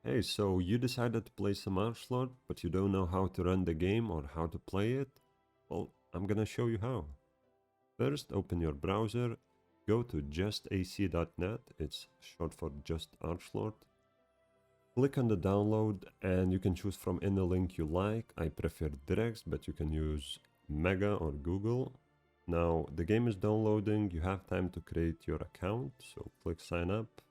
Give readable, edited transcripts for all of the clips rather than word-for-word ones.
Hey, so you decided to play some ARCHLORD, but you don't know how to run the game or how to play it? Well, I'm gonna show you how. First, open your browser, go to justac.net, it's short for Just ARCHLORD. Click on the download and you can choose from any link you like. I prefer Drex, but you can use Mega or Google. Now, the game is downloading, you have time to create your account, so click sign up.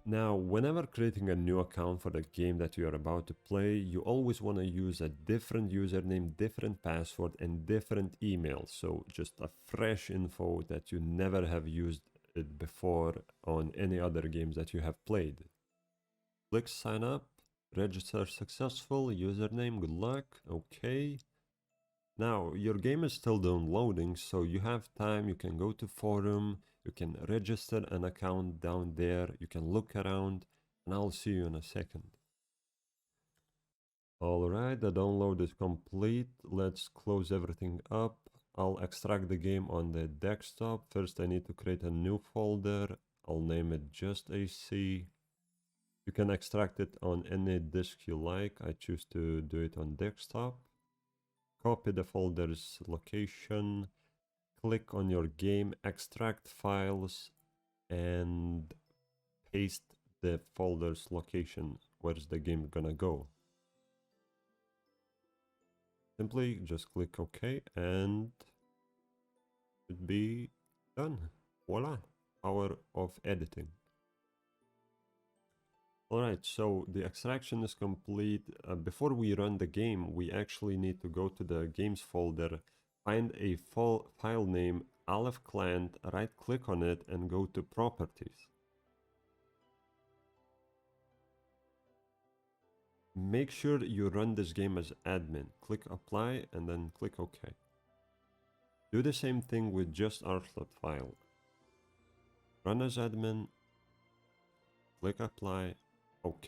Now, whenever creating a new account for the game that you are about to play, you always want to use a different username, different password, and different email. So just a fresh info that you never have used it before on any other games that you have played. Click sign up, register successful, username, good luck, okay. Now, your game is still downloading, so you have time, you can go to forum, you can register an account down there, you can look around, and I'll see you in a second. Alright, the download is complete. Let's close everything up. I'll extract the game on the desktop. First, I need to create a new folder. I'll name it Justac. You can extract it on any disk you like. I choose to do it on desktop. Copy the folder's location. Click on your game, extract files, and paste the folder's location. Where's the game gonna go? Simply just click OK and it should be done. Voila, power of editing. Alright, so the extraction is complete. Before we run the game, we actually need to go to the games folder, find a file name Aleph Client, right click on it and go to properties. Make sure you run this game as admin. Click apply and then click OK. Do the same thing with just ARCHLORD file. Run as admin, click apply, OK.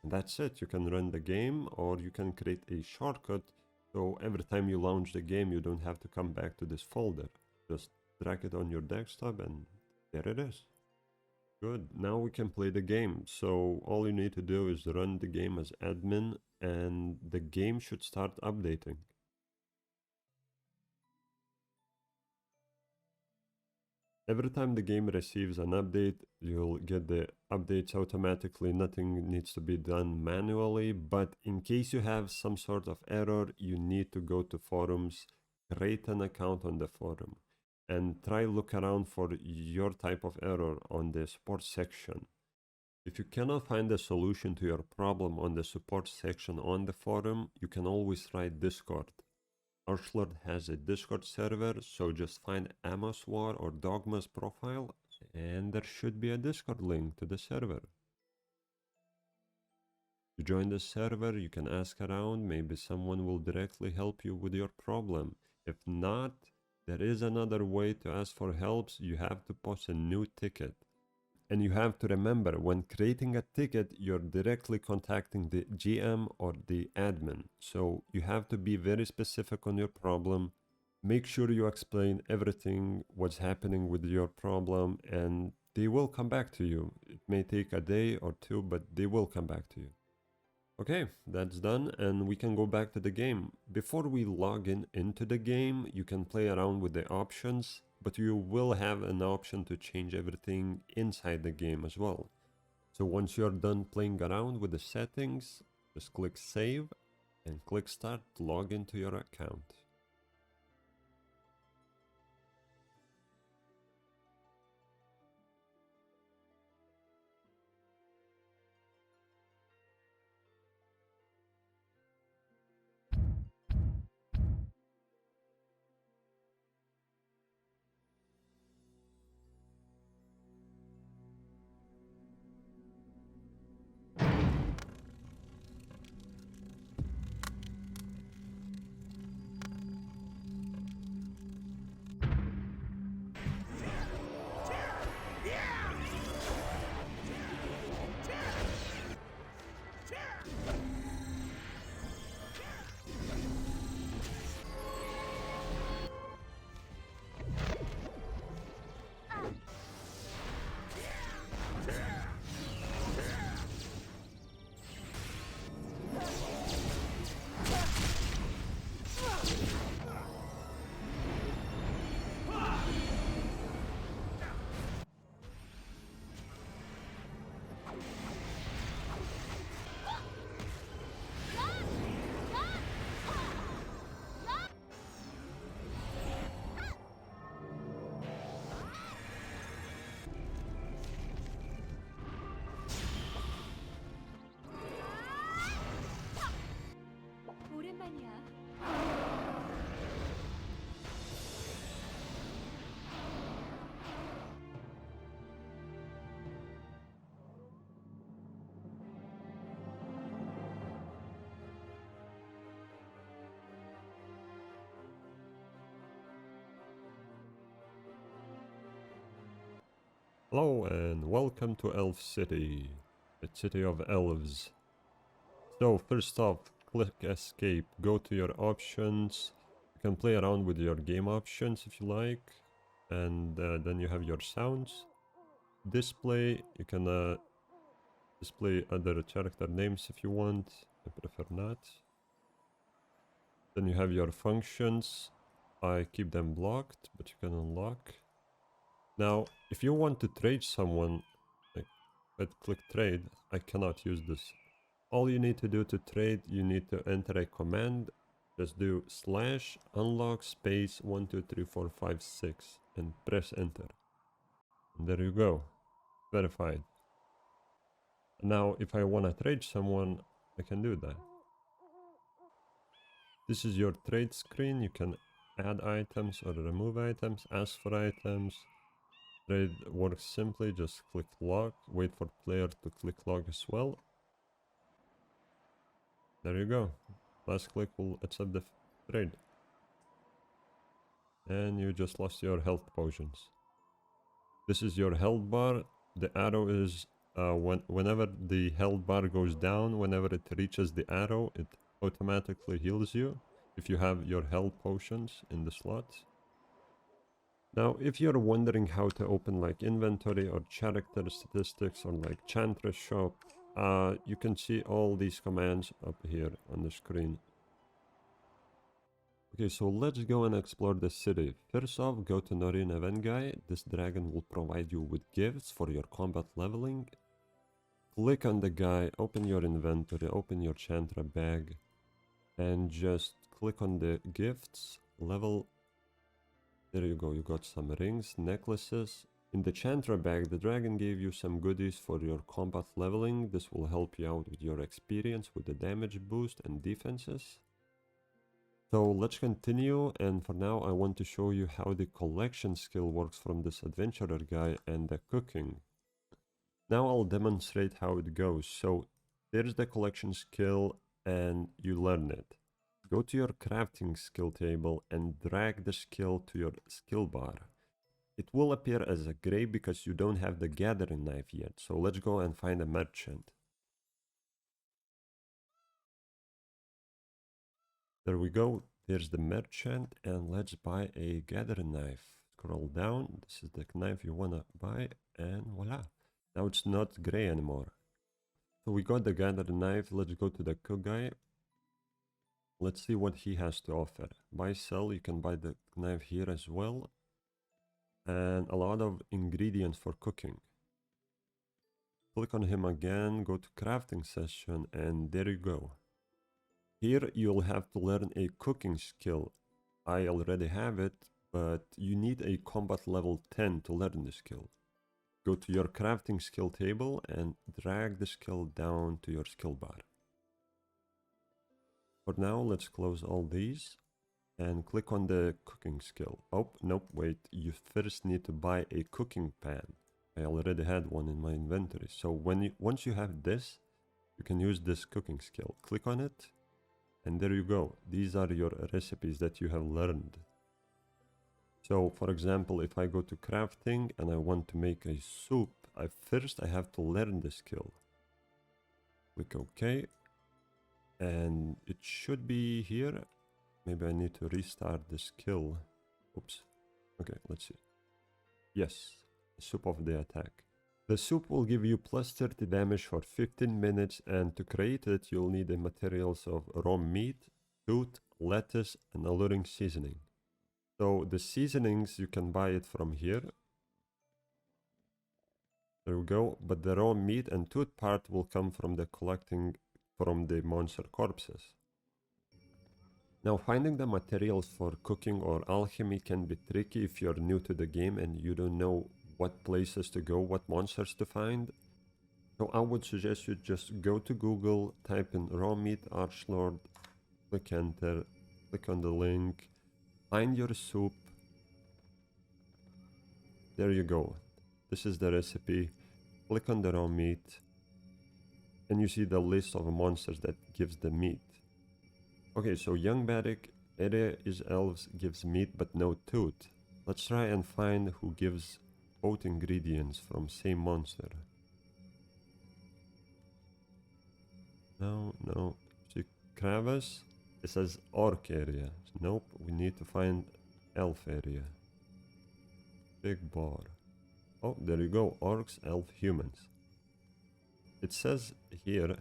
And that's it. You can run the game or you can create a shortcut so every time you launch the game you don't have to come back to this folder. Just drag it on your desktop and there it is. Good, now we can play the game. So all you need to do is run the game as admin and the game should start updating. Every time the game receives an update, you'll get the updates automatically. Nothing needs to be done manually, but in case you have some sort of error, you need to go to forums, create an account on the forum, and try look around for your type of error on the support section. If you cannot find a solution to your problem on the support section on the forum, you can always try Discord. ARCHLORD has a Discord server, so just find Amos War or Dogma's profile, and there should be a Discord link to the server. To join the server, you can ask around, maybe someone will directly help you with your problem. If not, there is another way to ask for help. You have to post a new ticket. And you have to remember, when creating a ticket, you're directly contacting the GM or the admin. So you have to be very specific on your problem. Make sure you explain everything, what's happening with your problem, and they will come back to you. It may take a day or two, but they will come back to you. Okay, that's done, and we can go back to the game. Before we log into the game, you can play around with the options, but you will have an option to change everything inside the game as well. So once you're done playing around with the settings, just click save and click start to log into your account. Hello and welcome to Elf City, the city of elves. So first off, click escape, go to your options. You can play around with your game options if you like, and then you have your sounds. Display, you can display other character names if you want, I prefer not. Then you have your functions. I keep them blocked, but you can unlock. Now, if you want to trade someone, like click trade, I cannot use this. All you need to do to trade, you need to enter a command. Just do /unlock space 123456 and press enter. And there you go, verified. Now, if I want to trade someone, I can do that. This is your trade screen. You can add items or remove items, ask for items. Trade works simply, just click log, wait for player to click log as well. There you go. Last click will accept the trade. And you just lost your health potions. This is your health bar. The arrow is whenever the health bar goes down, whenever it reaches the arrow, it automatically heals you if you have your health potions in the slots. Now, if you're wondering how to open like inventory or character statistics or like Chantress shop, you can see all these commands up here on the screen. Okay, so let's go and explore the city. First off, go to Norin Evengai. This dragon will provide you with gifts for your combat leveling. Click on the guy, open your inventory, open your Chantra bag, and just click on the gifts, level. There you go, you got some rings, necklaces. In the Chantra bag, the dragon gave you some goodies for your combat leveling. This will help you out with your experience with the damage boost and defenses. So let's continue, and for now I want to show you how the collection skill works from this adventurer guy and the cooking. Now I'll demonstrate how it goes. So there's the collection skill and you learn it. Go to your crafting skill table and drag the skill to your skill bar. It will appear as a gray because you don't have the gathering knife yet. So let's go and find a merchant. There we go, there's the merchant, and let's buy a gathering knife. Scroll down, this is the knife you wanna buy, and voila. Now it's not gray anymore. So we got the gathering knife, let's go to the cook guy. Let's see what he has to offer. Buy, sell, you can buy the knife here as well. And a lot of ingredients for cooking. Click on him again, go to crafting session, and there you go. Here you'll have to learn a cooking skill. I already have it, but you need a combat level 10 to learn the skill. Go to your crafting skill table and drag the skill down to your skill bar. For now, let's close all these and click on the cooking skill. Oh, nope, wait, you first need to buy a cooking pan. I already had one in my inventory. So once you have this, you can use this cooking skill. Click on it. And there you go. These are your recipes that you have learned. So, for example, if I go to crafting and I want to make a soup, first I have to learn the skill. Click OK. And it should be here. Maybe I need to restart the skill. Oops. Okay, let's see. Yes, soup of the attack. The soup will give you plus 30 damage for 15 minutes, and to create it you'll need the materials of raw meat, tooth, lettuce, and alluring seasoning. So the seasonings you can buy it from here. There we go, but the raw meat and tooth part will come from the collecting from the monster corpses. Now finding the materials for cooking or alchemy can be tricky if you're new to the game and you don't know what places to go, what monsters to find. So I would suggest you just go to Google, type in raw meat ARCHLORD, click enter, click on the link, find your soup. There you go. This is the recipe. Click on the raw meat and you see the list of monsters that gives the meat. Okay, so young Barrick, area is elves, gives meat but no tooth. Let's try and find who gives both ingredients from same monster. No. See, crevice. It says orc area. Nope, we need to find elf area. Big bar. Oh, there you go. Orcs, elf, humans. It says here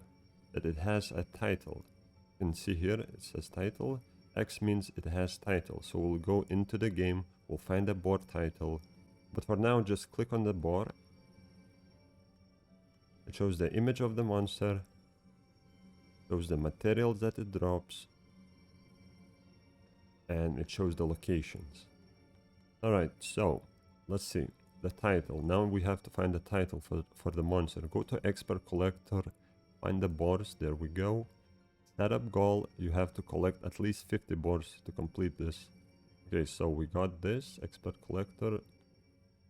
that it has a title. You can see here it says title. X means it has title. So we'll go into the game. We'll find the board title. But for now, just click on the board. It shows the image of the monster. Shows the materials that it drops. And it shows the locations. Alright, so let's see. The title. Now we have to find the title for the monster. Go to Expert Collector. Find the boards. There we go. Setup goal. You have to collect at least 50 boards to complete this. Okay, so we got this. Expert Collector.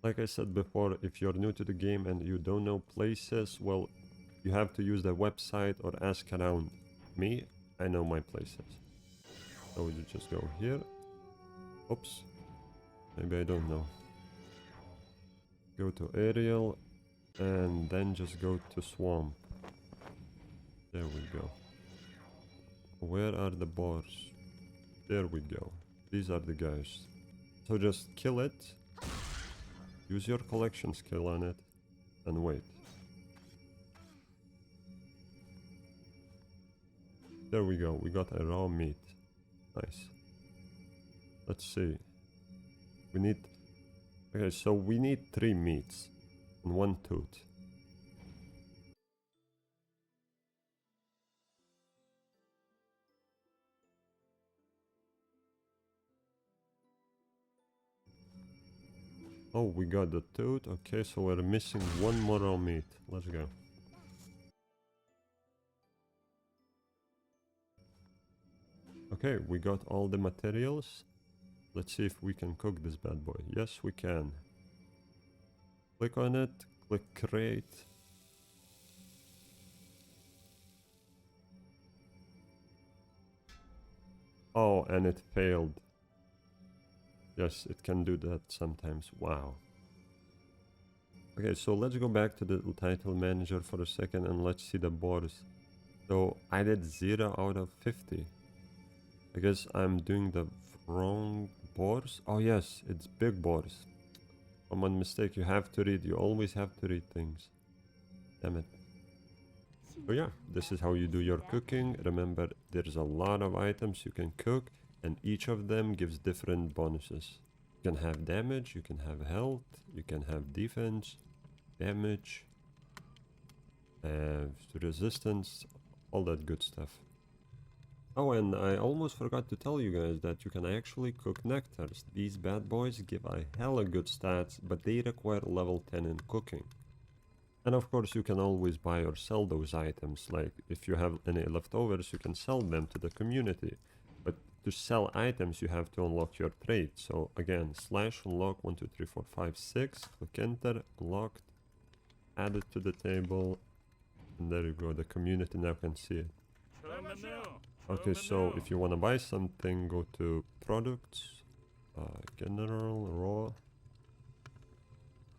Like I said before, if you're new to the game and you don't know places, well, you have to use the website or ask around. Me, I know my places. So you just go here. Oops. Maybe I don't know. Go to aerial and then just go to swamp. There we go. Where are the boars? There we go. These are the guys. So just kill it. Use your collection skill on it and wait. There we go. We got a raw meat. Nice. Let's see. We need... Okay, so we need 3 meats and 1 tooth. Oh, we got the tooth. Okay, so we're missing 1 more raw meat. Let's go. Okay, we got all the materials. Let's see if we can cook this bad boy. Yes, we can. Click on it. Click create. Oh, and it failed. Yes, it can do that sometimes. Wow. Okay, so let's go back to the title manager for a second and let's see the boards. So I did 0 out of 50. I guess I'm doing the wrong boards. Oh yes, it's big boards. Common mistake. You have to read. You always have to read things. Damn it. So yeah, this is how you do your cooking. Remember, there's a lot of items you can cook, and each of them gives different bonuses. You can have damage, you can have health, you can have defense, damage, resistance, all that good stuff. Oh, and I almost forgot to tell you guys that you can actually cook nectars. These bad boys give a hella good stats, but they require level 10 in cooking. And of course you can always buy or sell those items, like if you have any leftovers you can sell them to the community. But to sell items you have to unlock your trade. So again, / unlock 1 2 3 4 5 6, click enter, unlocked, add it to the table, and there you go, the community now can see it. Okay, so if you want to buy something, go to products, general, raw,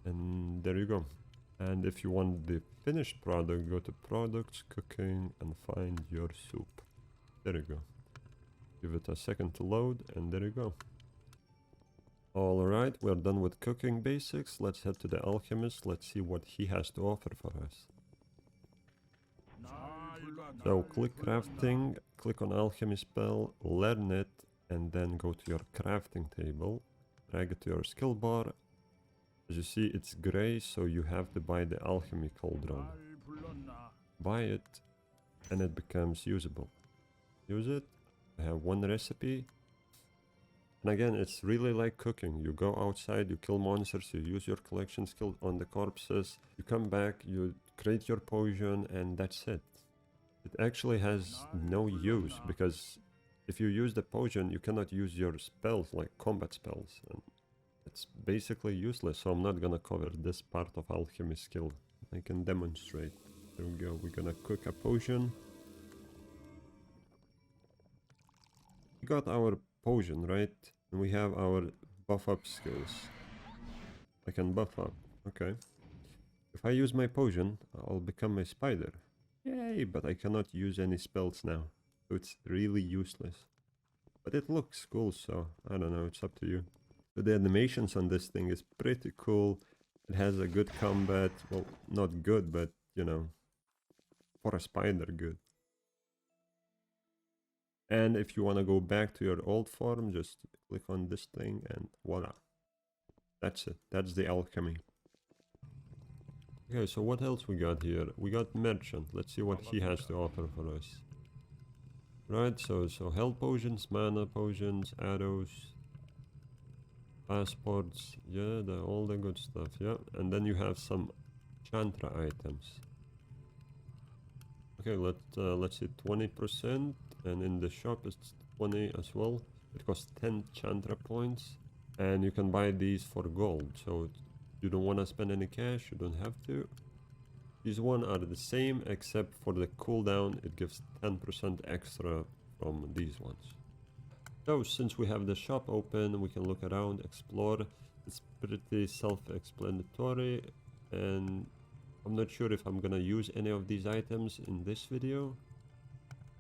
and there you go. And if you want the finished product, go to products, cooking, and find your soup. There you go. Give it a second to load, and there you go. Alright, we're done with cooking basics. Let's head to the alchemist. Let's see what he has to offer for us. So click crafting, click on alchemy spell, learn it, and then go to your crafting table. Drag it to your skill bar. As you see, it's gray, so you have to buy the alchemy cauldron. Buy it, and it becomes usable. Use it. I have 1 recipe. And again, it's really like cooking. You go outside, you kill monsters, you use your collection skill on the corpses, you come back, you create your potion, and that's it. It actually has no use, because if you use the potion, you cannot use your spells, like combat spells. And it's basically useless, so I'm not gonna cover this part of alchemy skill. I can demonstrate. There we go, we're gonna cook a potion. We got our potion, right? And we have our buff up skills. I can buff up Okay. If I use my potion, I'll become a spider. Yay, but I cannot use any spells now. So it's really useless. But it looks cool, so I don't know, it's up to you. So the animations on this thing is pretty cool. It has a good combat. Well, not good, but you know, for a spider, good. And if you want to go back to your old form, just click on this thing and voila. That's it. That's the alchemy. Okay, so what else we got here? We got merchant. Let's see what he has to offer for us. Right, so health potions, mana potions, arrows, passports, yeah, all the good stuff, yeah. And then you have some chantra items. Okay, let's see, 20%, and in the shop it's 20 as well. It costs 10 chantra points, and you can buy these for gold. So you don't want to spend any cash, you don't have to. These ones are the same, except for the cooldown, it gives 10% extra from these ones. So since we have the shop open, we can look around, explore. It's pretty self-explanatory, and I'm not sure if I'm gonna use any of these items in this video.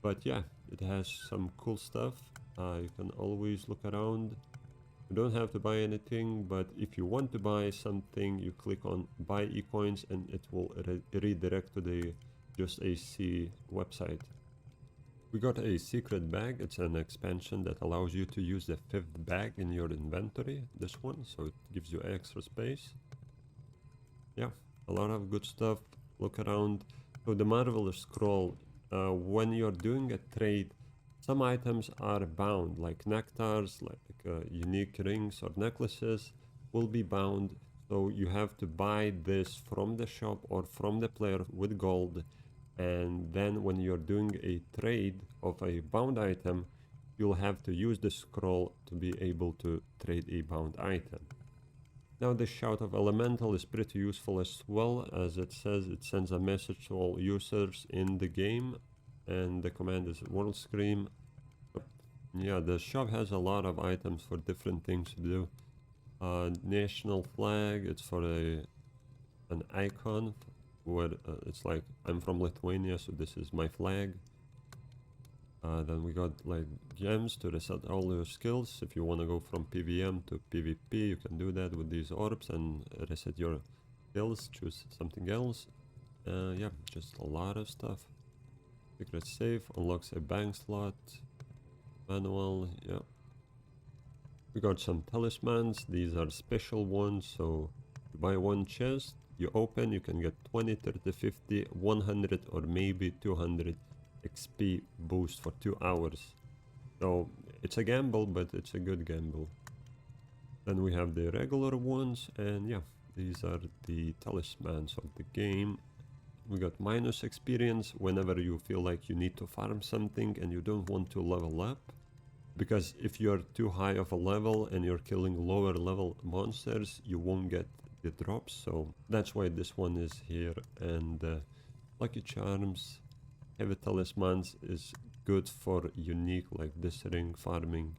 But yeah, it has some cool stuff. You can always look around. You don't have to buy anything, but if you want to buy something, you click on buy ecoins and it will redirect to the Justac website. We got a secret bag. It's an expansion that allows you to use the 5th bag in your inventory, this one, so it gives you extra space. Yeah, a lot of good stuff. Look around. So the Marvelous Scroll, when you're doing a trade, some items are bound, like nectars, like unique rings or necklaces will be bound. So you have to buy this from the shop or from the player with gold. And then when you're doing a trade of a bound item, you'll have to use the scroll to be able to trade a bound item. Now the Shout of Elemental is pretty useful as well, as it says it sends a message to all users in the game, and the command is World Scream. Yeah, the shop has a lot of items for different things to do. National flag, it's for an icon where it's like I'm from Lithuania, so this is my flag. Then we got like gems to reset all your skills. If you want to go from PVM to PvP, you can do that with these orbs and reset your skills, choose something else. Yeah, just a lot of stuff. Secret safe unlocks a bank slot. Manual, yeah. We got some talismans. These are special ones, so you buy one chest, you open, you can get 20, 30, 50, 100 or maybe 200 XP boost for 2 hours. So it's a gamble, but it's a good gamble. Then we have the regular ones, and yeah, these are the talismans of the game. We got minus experience whenever you feel like you need to farm something and you don't want to level up. Because if you're too high of a level and you're killing lower level monsters, you won't get the drops. So that's why this one is here. And Lucky Charms, Heavy Talismans is good for unique, like this ring farming.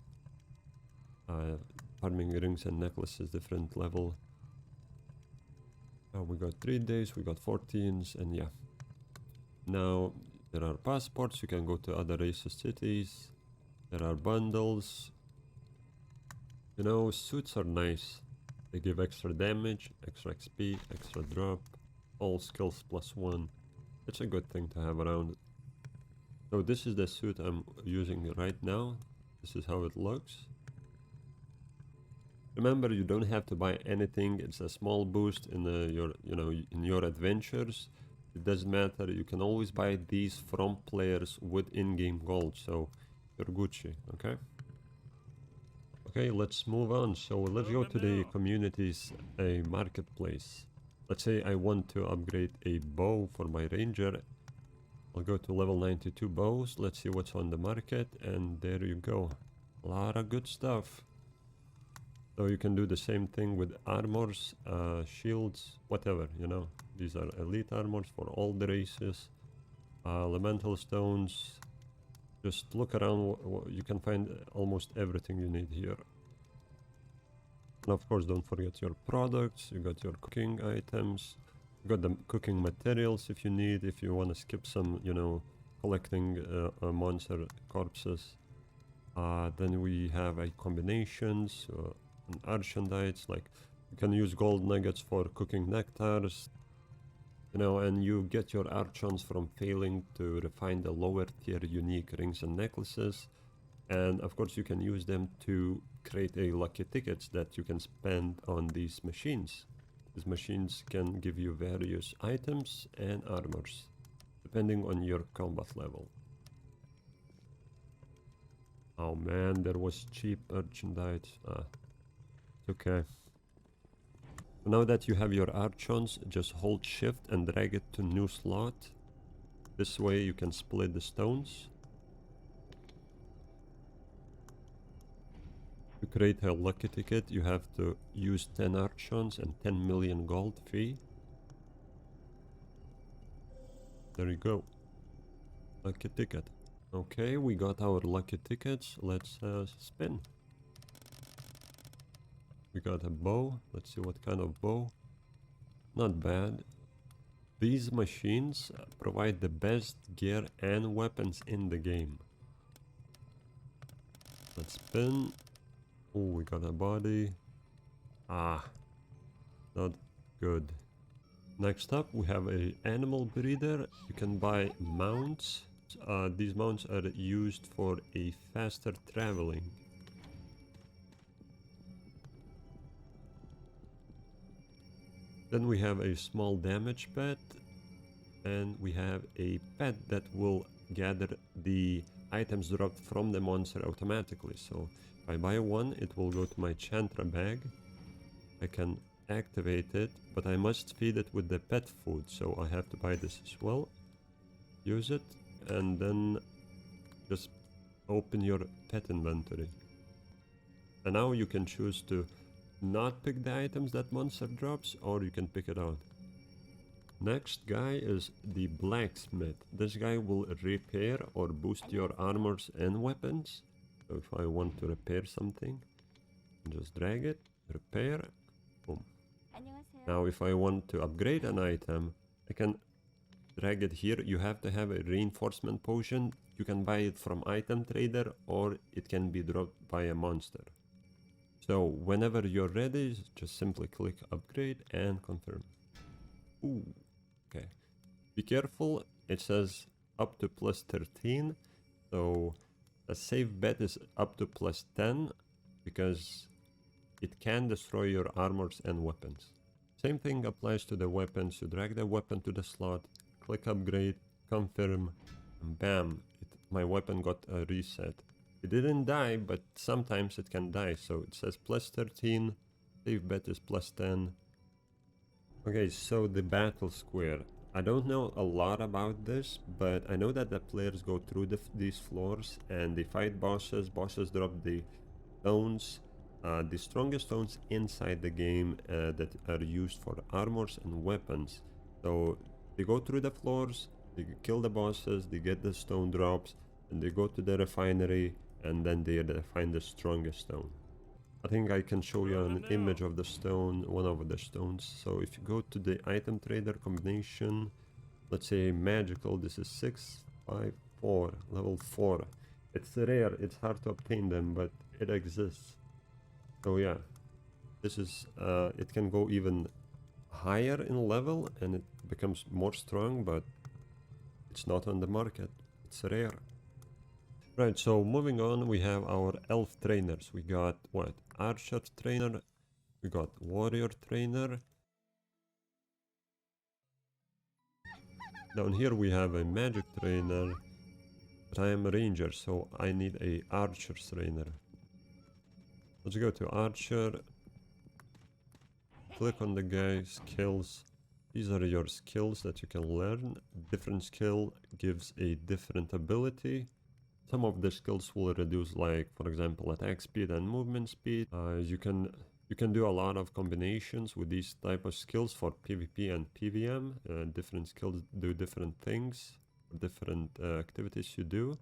Farming rings and necklaces, different level. We got 3 days, we got 14s, and yeah. Now there are passports, you can go to other races cities. There are bundles. You know, suits are nice. They give extra damage, extra XP, extra drop, all skills +1. It's a good thing to have around. So this is the suit I'm using right now. This is how it looks. Remember, you don't have to buy anything. It's a small boost in your adventures. It doesn't matter. You can always buy these from players with in-game gold. So you're Gucci, okay? Okay, let's move on. So let's go to the communities, a marketplace. Let's say I want to upgrade a bow for my ranger. I'll go to level 92 bows. Let's see what's on the market, and there you go. A lot of good stuff. So you can do the same thing with armors, shields, whatever, you know. These are elite armors for all the races. Elemental stones. Just look around, you can find almost everything you need here. And of course, don't forget your products. You got your cooking items. You got the cooking materials if you need, if you want to skip some, you know, collecting monster corpses. Then we have a combinations and archendites, like you can use gold nuggets for cooking nectars, you know, and you get your archons from failing to refine the lower tier unique rings and necklaces. And of course you can use them to create a lucky tickets that you can spend on these machines. These machines can give you various items and armors depending on your combat level. Oh man, there was cheap archendites. It's okay. So now that you have your archons, just hold shift and drag it to new slot. This way you can split the stones. To create a lucky ticket, you have to use 10 archons and 10 million gold fee. There you go. Lucky ticket. Okay, we got our lucky tickets. Let's spin. We got a bow. Let's see what kind of bow. Not bad. These machines provide the best gear and weapons in the game. Let's spin. Oh, we got a body. Not good. Next up, we have a animal breeder. You can buy mounts. These mounts are used for a faster traveling. Then we have a small damage pet, and we have a pet that will gather the items dropped from the monster automatically. So if I buy one, it will go to my Chantra bag. I can activate it, but I must feed it with the pet food, so I have to buy this as well. Use it, and then just open your pet inventory. And now you can choose to not pick the items that monster drops, or you can pick it out. Next guy is the blacksmith. This guy will repair or boost your armors and weapons. So if I want to repair something, just drag it, repair, boom. Now if I want to upgrade an item, I can drag it here. You have to have a reinforcement potion. You can buy it from item trader, or it can be dropped by a monster. So whenever you're ready, just simply click upgrade and confirm. Ooh, okay. Be careful, it says up to plus 13. So a safe bet is up to plus 10, because it can destroy your armors and weapons. Same thing applies to the weapons. You drag the weapon to the slot, click upgrade, confirm, and bam, my weapon got a reset. It didn't die, but sometimes it can die. So it says plus 13, safe bet is plus 10. Okay, so the battle square. I don't know a lot about this, but I know that the players go through these floors and they fight bosses. Bosses drop the stones, the strongest stones inside the game that are used for armors and weapons. So they go through the floors, they kill the bosses, they get the stone drops, and they go to the refinery, and then they find the strongest stone. I think I can show you an image of the stone, one of the stones. So if you go to the item trader combination, let's say magical, this is 6, 5, 4, level 4. It's rare, it's hard to obtain them, but it exists. So yeah, this is, it can go even higher in level and it becomes more strong, but it's not on the market, it's rare. Right, so moving on, we have our elf trainers. We got what? Archer trainer, we got warrior trainer. Down here we have a magic trainer, but I am a ranger, so I need a archer trainer. Let's go to archer. Click on the guy's skills. These are your skills that you can learn. Different skill gives a different ability. Some of the skills will reduce, like for example, attack speed and movement speed. You can do a lot of combinations with these type of skills for PvP and PvM. Different skills do different things, different activities you do.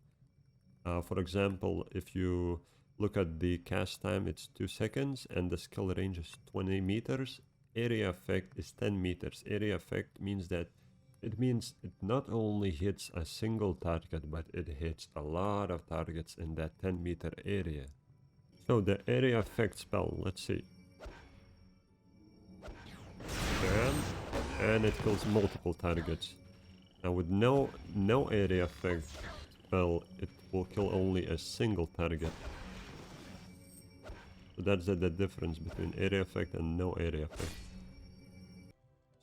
For example, if you Look at the cast time, it's 2 seconds, and the skill range is 20 meters. Area effect is 10 meters. Area effect means that it not only hits a single target, but it hits a lot of targets in that 10-meter area. So the area effect spell, let's see. Bam. And it kills multiple targets. Now with no area effect spell, it will kill only a single target. So that's the difference between area effect and no area effect.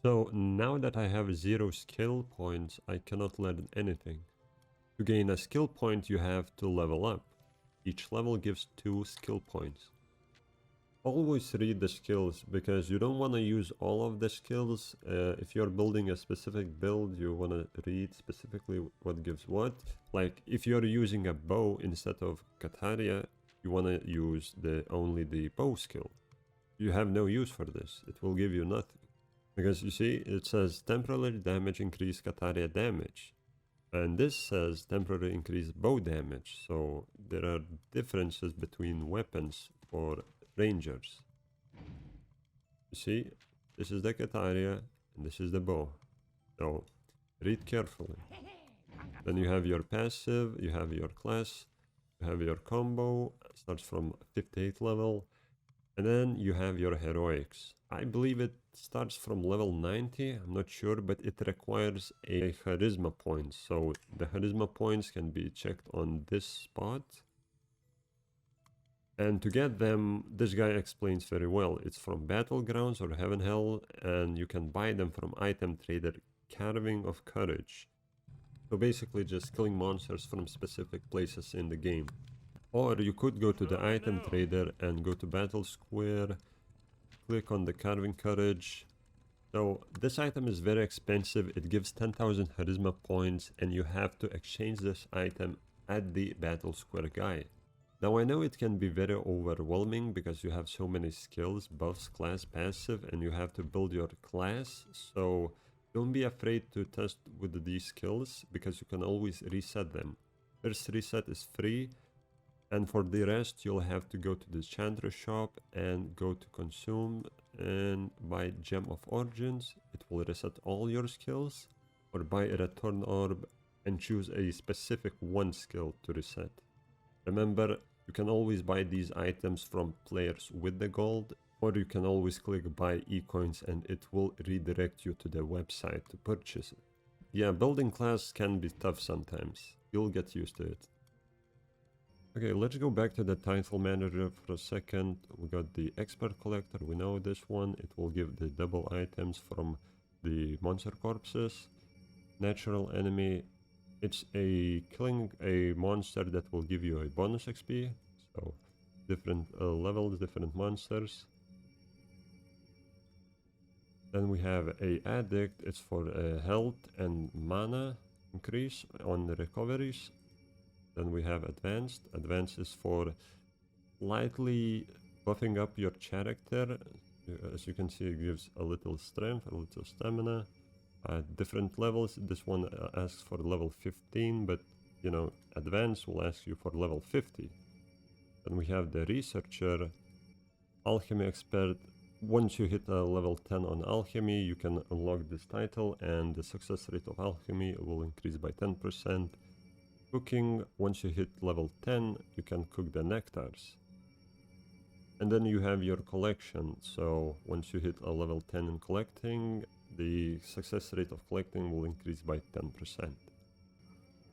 So now that I have 0 skill points, I cannot learn anything. To gain a skill point, you have to level up. Each level gives 2 skill points. Always read the skills, because you don't want to use all of the skills. If you're building a specific build, you want to read specifically what gives what. Like if you're using a bow instead of Kataria, you want to use only the bow skill. You have no use for this. It will give you nothing. Because you see, it says temporary damage increase Kataria damage. And this says temporary increase bow damage. So there are differences between weapons for rangers. You see, this is the Kataria and this is the bow. So read carefully. Then you have your passive, you have your class, you have your combo, starts from 58 level, and then you have your heroics. I believe it starts from level 90, I'm not sure, but it requires a charisma point. So the charisma points can be checked on this spot. And to get them, this guy explains very well. It's from Battlegrounds or Heaven Hell, and you can buy them from item trader Carving of Courage. So basically just killing monsters from specific places in the game. Or you could go to the item trader and go to Battle Square, click on the Carving Courage. So this item is very expensive. It gives 10,000 charisma points, and you have to exchange this item at the Battle Square guy. Now I know it can be very overwhelming because you have so many skills, buffs, class, passive, and you have to build your class. So don't be afraid to test with these skills, because you can always reset them. First reset is free, and for the rest you'll have to go to the Chandra shop and go to consume and buy Gem of Origins. It will reset all your skills, or buy a return orb and choose a specific one skill to reset. Remember, you can always buy these items from players with the gold, or you can always click buy e-coins and it will redirect you to the website to purchase it. Yeah, building class can be tough sometimes. You'll get used to it. Okay, let's go back to the title manager for a second. We got the expert collector, we know this one. It will give the double items from the monster corpses. Natural enemy. It's killing a monster that will give you a bonus XP. So different levels, different monsters. Then we have a addict. It's for health and mana increase on the recoveries. Then we have advanced. Advanced is for slightly buffing up your character. As you can see, it gives a little strength, a little stamina. Different levels. This one asks for level 15, but you know, advanced will ask you for level 50. Then we have the researcher, alchemy expert. Once you hit a level 10 on alchemy, you can unlock this title, and the success rate of alchemy will increase by 10%. Cooking, once you hit level 10, you can cook the nectars. And then you have your collection. So once you hit a level 10 in collecting, the success rate of collecting will increase by 10%.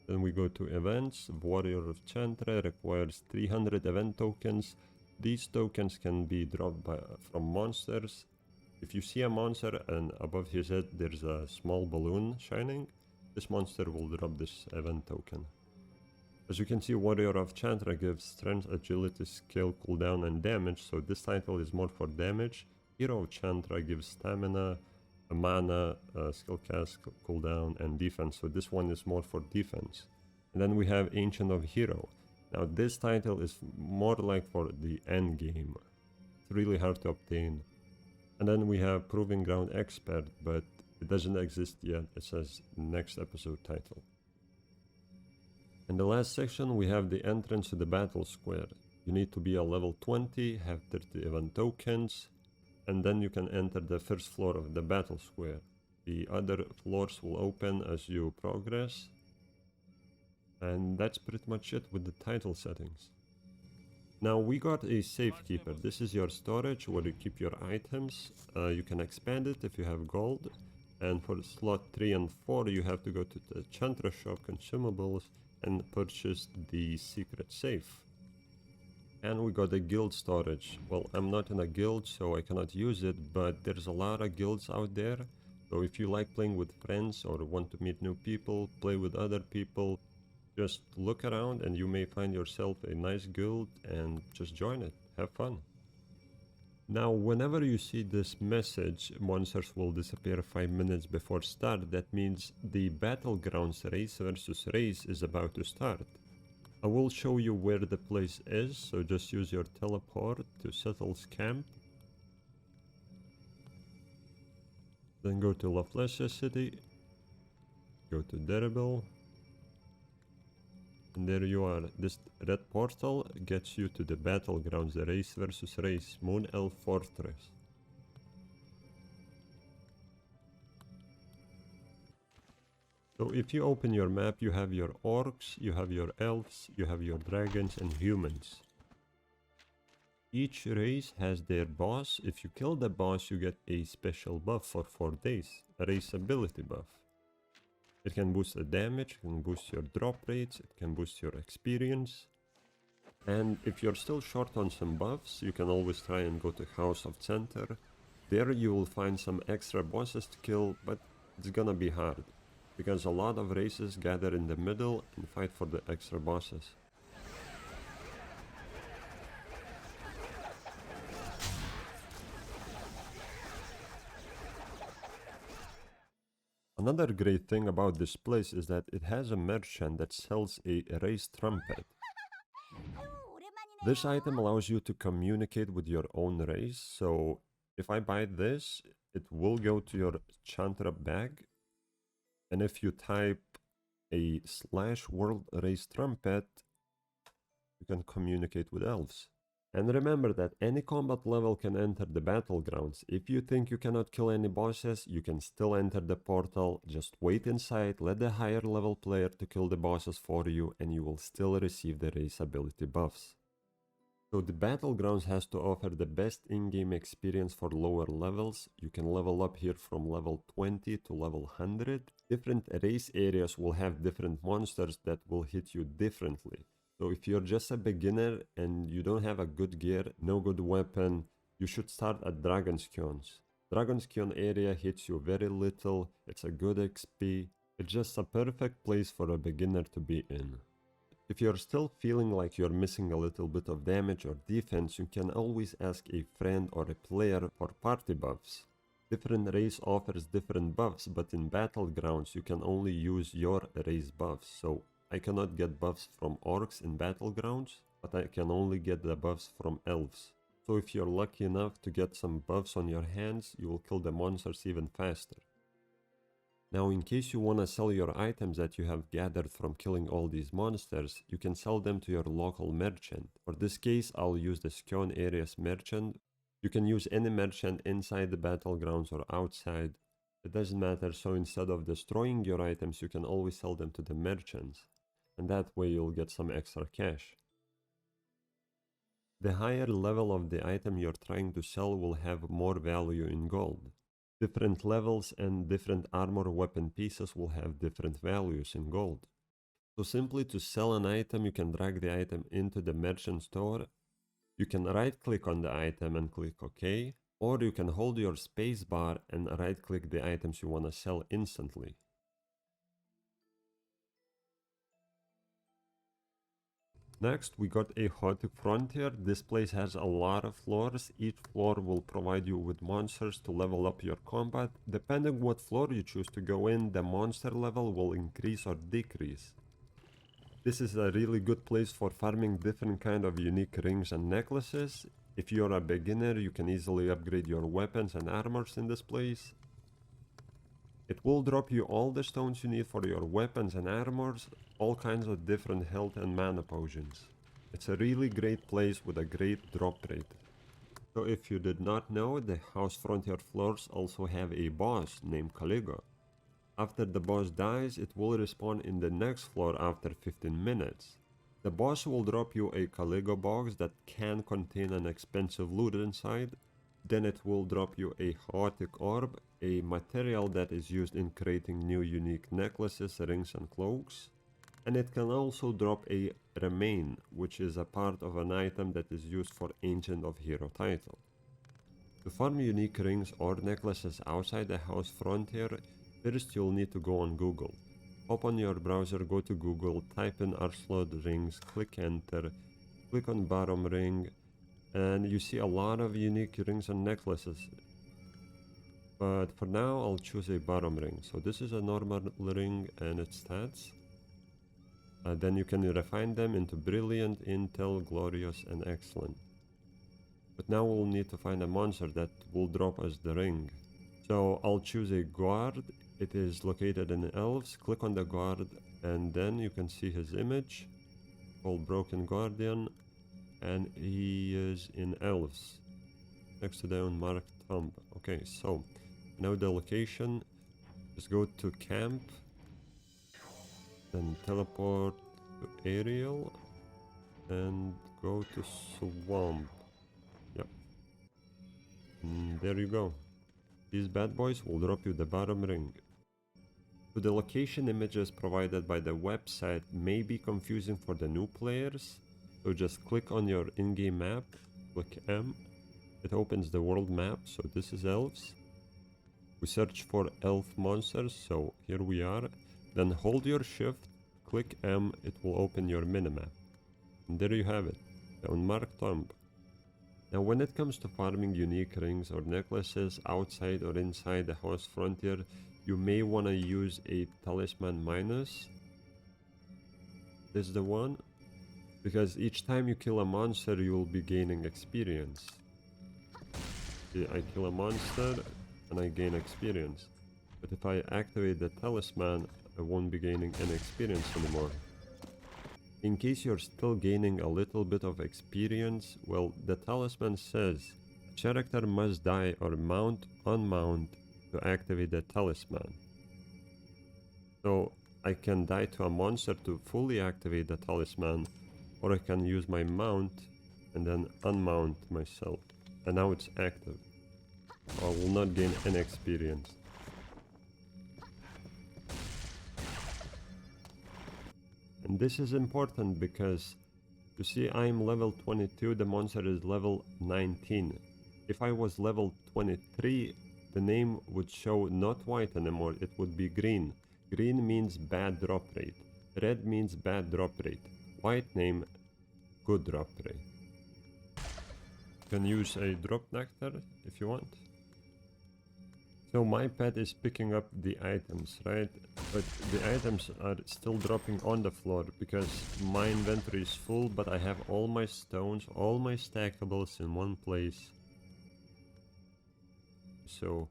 Then we go to events. Warrior of Chandra requires 300 event tokens. These tokens can be dropped from monsters. If you see a monster and above his head there's a small balloon shining, this monster will drop this event token. As you can see, Warrior of Chandra gives strength, agility, skill, cooldown, and damage, so this title is more for damage. Hero of Chandra gives stamina, mana, skill cast, cooldown, and defense, so this one is more for defense. And then we have Ancient of Hero. Now this title is more like for the end game. It's really hard to obtain. And then we have Proving Ground Expert, but it doesn't exist yet. It says next episode title. In the last section we have the entrance to the battle square. You need to be a level 20, have 30 event tokens, and then you can enter the first floor of the battle square. The other floors will open as you progress. And that's pretty much it with the title settings. Now we got a safekeeper. This is your storage where you keep your items. You can expand it if you have gold. And for slot 3 and 4 you have to go to the Chantra shop consumables and purchase the secret safe. And we got a guild storage. Well, I'm not in a guild so I cannot use it, but there's a lot of guilds out there. So if you like playing with friends or want to meet new people, play with other people, just look around and you may find yourself a nice guild and just join it. Have fun. Now, whenever you see this message, monsters will disappear 5 minutes before start. That means the battlegrounds race versus race is about to start. I will show you where the place is, so just use your teleport to Settle's camp. Then go to Laflesia City, go to Derribil. And there you are. This red portal gets you to the battlegrounds, the race versus race, Moon Elf Fortress. So if you open your map, you have your orcs, you have your elves, you have your dragons and humans. Each race has their boss. If you kill the boss, you get a special buff for 4 days, a race ability buff. It can boost the damage, it can boost your drop rates, it can boost your experience. And if you're still short on some buffs, you can always try and go to House of Center. There you will find some extra bosses to kill, but it's gonna be hard, because a lot of races gather in the middle and fight for the extra bosses. Another great thing about this place is that it has a merchant that sells a race trumpet. This item allows you to communicate with your own race, so if I buy this, it will go to your Chantra bag, and if you type a /world race trumpet, you can communicate with elves. And remember that any combat level can enter the battlegrounds. If you think you cannot kill any bosses, you can still enter the portal. Just wait inside, let the higher level player to kill the bosses for you, and you will still receive the race ability buffs. So the battlegrounds has to offer the best in-game experience for lower levels. You can level up here from level 20 to level 100. Different race areas will have different monsters that will hit you differently. So if you're just a beginner and you don't have a good gear, no good weapon, you should start at Dragon's Kions. Dragon's Kion area hits you very little, it's a good XP, it's just a perfect place for a beginner to be in. If you're still feeling like you're missing a little bit of damage or defense, you can always ask a friend or a player for party buffs. Different race offers different buffs, but in battlegrounds you can only use your race buffs. So I cannot get buffs from orcs in battlegrounds, but I can only get the buffs from elves. So if you're lucky enough to get some buffs on your hands, you will kill the monsters even faster. Now, in case you want to sell your items that you have gathered from killing all these monsters, you can sell them to your local merchant. For this case, I'll use the Skjon area's merchant. You can use any merchant inside the battlegrounds or outside. It doesn't matter, so instead of destroying your items, you can always sell them to the merchants. And that way you'll get some extra cash. The higher level of the item you're trying to sell will have more value in gold. Different levels and different armor weapon pieces will have different values in gold. So simply to sell an item, you can drag the item into the merchant store. You can right click on the item and click OK, or you can hold your spacebar and right click the items you want to sell instantly. Next, we got a Chaotic Frontier. This place has a lot of floors. Each floor will provide you with monsters to level up your combat. Depending what floor you choose to go in, the monster level will increase or decrease. This is a really good place for farming different kind of unique rings and necklaces. If you're a beginner, you can easily upgrade your weapons and armors in this place. It will drop you all the stones you need for your weapons and armors, all kinds of different health and mana potions. It's a really great place with a great drop rate. So if you did not know, the house frontier floors also have a boss named Caligo. After the boss dies, it will respawn in the next floor after 15 minutes. The boss will drop you a Caligo box that can contain an expensive loot inside. Then it will drop you a chaotic orb, a material that is used in creating new unique necklaces, rings and cloaks. And it can also drop a remain, which is a part of an item that is used for Ancient of Hero title. To farm unique rings or necklaces outside the house frontier, first you'll need to go on Google. Open your browser, go to Google, type in ARCHLORD rings, click enter, click on bottom ring, and you see a lot of unique rings and necklaces. But for now, I'll choose a bottom ring. So this is a normal ring and its stats. Then you can refine them into brilliant, intel, glorious, and excellent. But now we'll need to find a monster that will drop us the ring. So I'll choose a guard. It is located in elves. Click on the guard and then you can see his image called Broken Guardian, and he is in elves next to the unmarked tomb. Okay, so now the location, just go to camp, then teleport to Ariel and go to swamp. Yep, and there you go. These bad boys will drop you the bottom ring. So the location images provided by the website may be confusing for the new players, so just click on your in-game map, click M, it opens the world map. So this is elves. We search for elf monsters, so here we are. Then hold your shift, click M, it will open your minimap. And there you have it, the unmarked tomb. Now when it comes to farming unique rings or necklaces outside or inside the house frontier, you may want to use a talisman minus. This is the one, because each time you kill a monster you will be gaining experience. See, I kill a monster and I gain experience. But if I activate the talisman, I won't be gaining any experience anymore. In case you're still gaining a little bit of experience, well, the talisman says a character must die or unmount to activate the talisman. So I can die to a monster to fully activate the talisman, or I can use my mount and then unmount myself. And now it's active. I will not gain any experience. And this is important because, you see, I'm level 22, the monster is level 19. If I was level 23, the name would show not white anymore, it would be green. Green means bad drop rate. Red means bad drop rate. White name, good drop rate. You can use a drop nectar if you want. So my pet is picking up the items, right? But the items are still dropping on the floor because my inventory is full, but I have all my stones, all my stackables in one place. So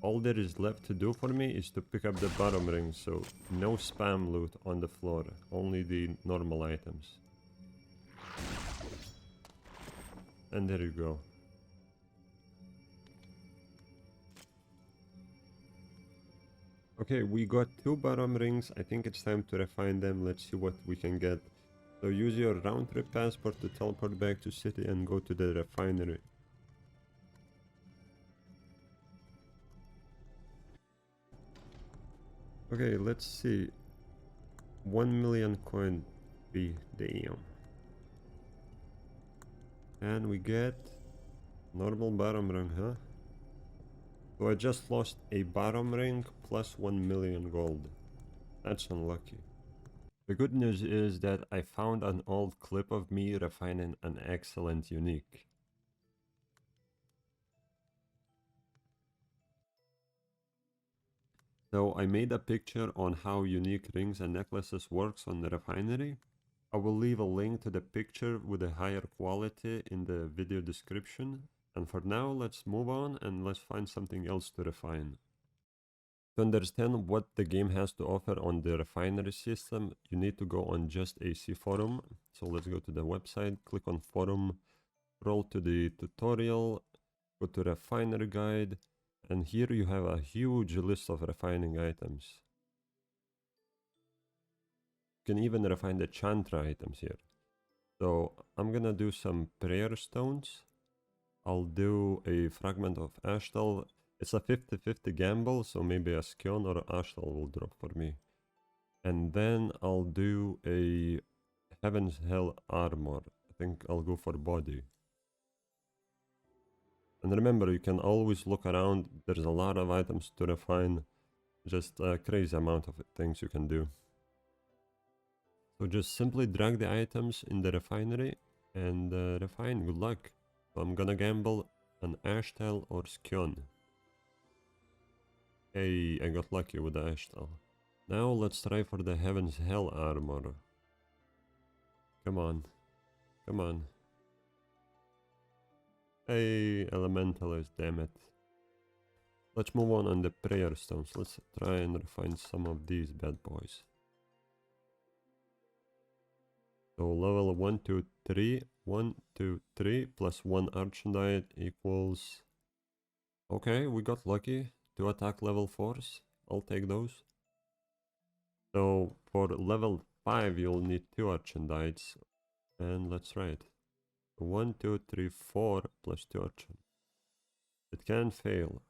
all there is left to do for me is to pick up the bottom ring, so no spam loot on the floor, only the normal items. And there you go. Okay, we got 2 bottom rings. I think it's time to refine them. Let's see what we can get. So use your round trip passport to teleport back to city and go to the refinery. Okay, let's see. 1 million coin fee, damn. And we get normal bottom ring, huh? So I just lost a bottom ring plus 1 million gold. That's unlucky. The good news is that I found an old clip of me refining an excellent unique. So I made a picture on how unique rings and necklaces works on the refinery. I will leave a link to the picture with a higher quality in the video description. And for now, let's move on and let's find something else to refine. To understand what the game has to offer on the refinery system, you need to go on Just AC forum. So let's go to the website, click on forum, scroll to the tutorial, go to refinery guide, and here you have a huge list of refining items. You can even refine the Chantra items here. So I'm gonna do some prayer stones. I'll do a fragment of Ashtal. It's a 50-50 gamble, so maybe a Skion or Ashtal will drop for me. And then I'll do a Heaven's Hell armor. I think I'll go for body. And remember, you can always look around. There's a lot of items to refine. Just a crazy amount of things you can do. So just simply drag the items in the refinery and refine. Good luck. So I'm gonna gamble an Ashtal or Skion. Hey, I got lucky with the Ashtal. Now let's try for the Heaven's Hell armor. Come on. Come on. Hey, Elementalist, damn it. Let's move on the prayer stones. Let's try and refine some of these bad boys. So level 1, 2, 3. 1, 2, 3 plus 1 Archandite equals... Okay, we got lucky. 2 attack level 4s. I'll take those. So for level 5 you'll need 2 Archandites. And let's try it. 1, 2, 3, 4 plus 2 Archon. It can fail.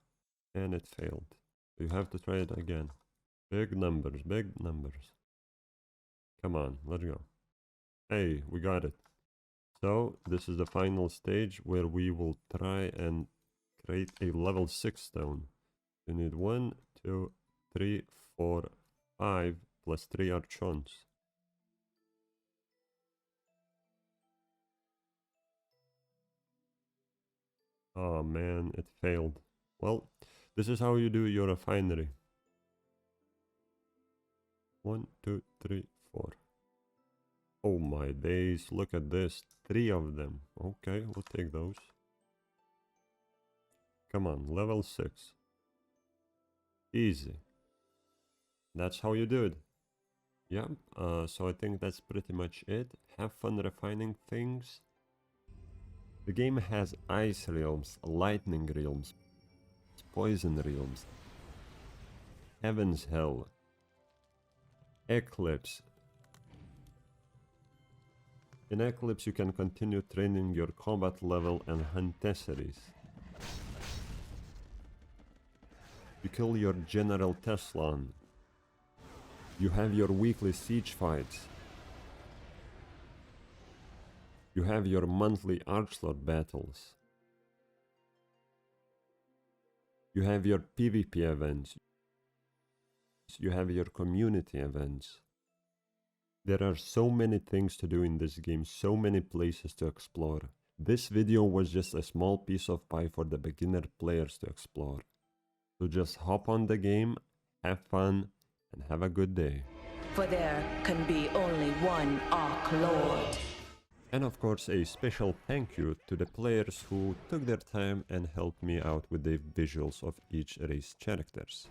And it failed. You have to try it again. Big numbers, big numbers. Come on, let's go. Hey, we got it. So this is the final stage where we will try and create a level 6 stone. You need 1, 2, 3, 4, 5 plus 3 Archons. Oh man, it failed. Well, this is how you do your refinery. 1, 2, 3, 4. Oh my days, look at this. 3 of them. Okay, we'll take those. Come on, level 6. Easy. That's how you do it. Yeah, so I think that's pretty much it. Have fun refining things. The game has Ice Realms, Lightning Realms, Poison Realms, Heaven's Hell, Eclipse. In Eclipse you can continue training your combat level and Huntessaries. You kill your General Teslan. You have your weekly siege fights. You have your monthly ARCHLORD battles. You have your PvP events. You have your community events. There are so many things to do in this game, so many places to explore. This video was just a small piece of pie for the beginner players to explore. So just hop on the game, have fun, and have a good day. For there can be only one ARCHLORD. And of course a special thank you to the players who took their time and helped me out with the visuals of each race characters.